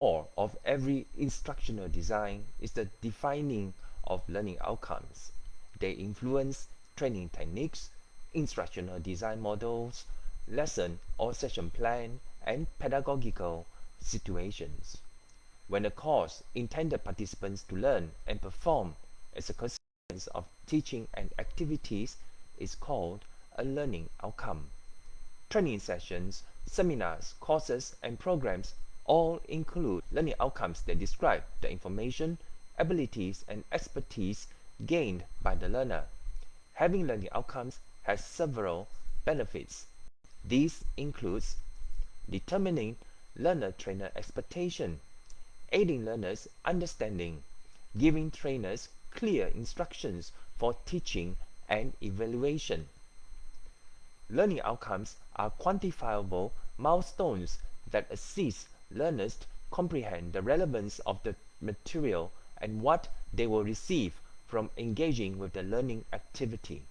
core of every instructional design is the defining of learning outcomes. They influence training techniques, instructional design models, lesson or session plan, and pedagogical situations. When a course intended participants to learn and perform as a consequence of teaching and activities is called a learning outcome. Training sessions, seminars, courses, and programs all include learning outcomes that describe the information, abilities, and expertise gained by the learner. Having learning outcomes has several benefits. These includes determining learner-trainer expectation, aiding learners' understanding, giving trainers clear instructions for teaching and evaluation. Learning outcomes are quantifiable milestones that assist learners to comprehend the relevance of the material and what they will receive from engaging with the learning activity.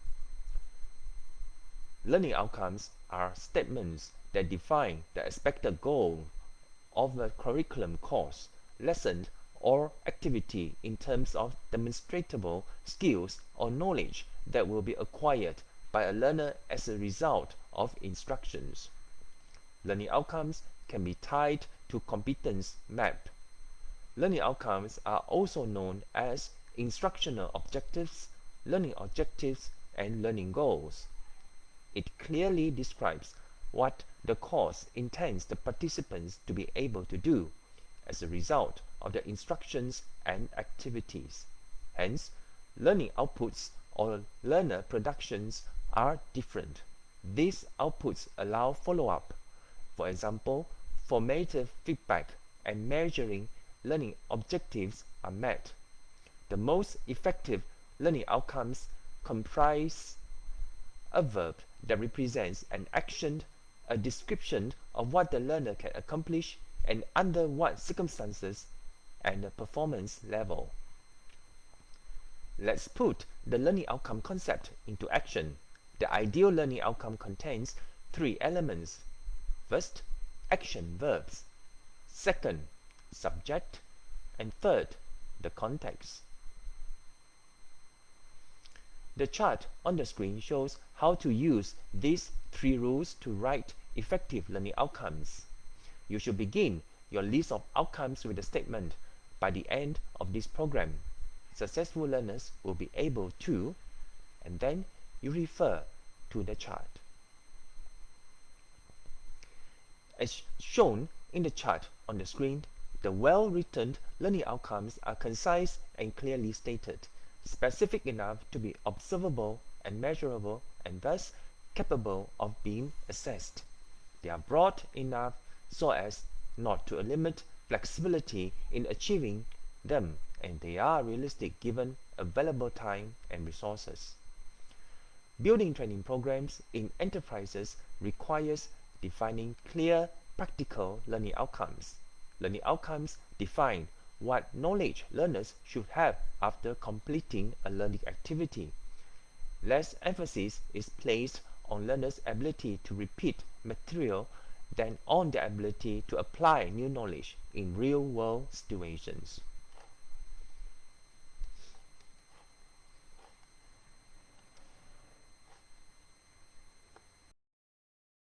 Learning outcomes are statements that define the expected goal of a curriculum course, lesson, or activity in terms of demonstrable skills or knowledge that will be acquired by a learner as a result of instructions. Learning outcomes can be tied to competence map. Learning outcomes are also known as instructional objectives, learning objectives, and learning goals. It clearly describes what the course intends the participants to be able to do as a result of the instructions and activities. Hence, learning outputs or learner productions are different. These outputs allow follow-up. For example, formative feedback and measuring learning objectives are met. The most effective learning outcomes comprise a verb that represents an action, a description of what the learner can accomplish and under what circumstances, and a performance level. Let's put the learning outcome concept into action. The ideal learning outcome contains three elements. First, action verbs. Second, subject. And third, the context. The chart on the screen shows how to use these three rules to write effective learning outcomes. You should begin your list of outcomes with the statement, by the end of this program, successful learners will be able to, and then you refer to the chart. As shown in the chart on the screen, the well-written learning outcomes are concise and clearly stated, specific enough to be observable and measurable, and thus capable of being assessed. They are broad enough so as not to limit flexibility in achieving them, and they are realistic given available time and resources. Building training programs in enterprises requires defining clear, practical learning outcomes. Learning outcomes define what knowledge learners should have after completing a learning activity. Less emphasis is placed on learners' ability to repeat material than on their ability to apply new knowledge in real-world situations.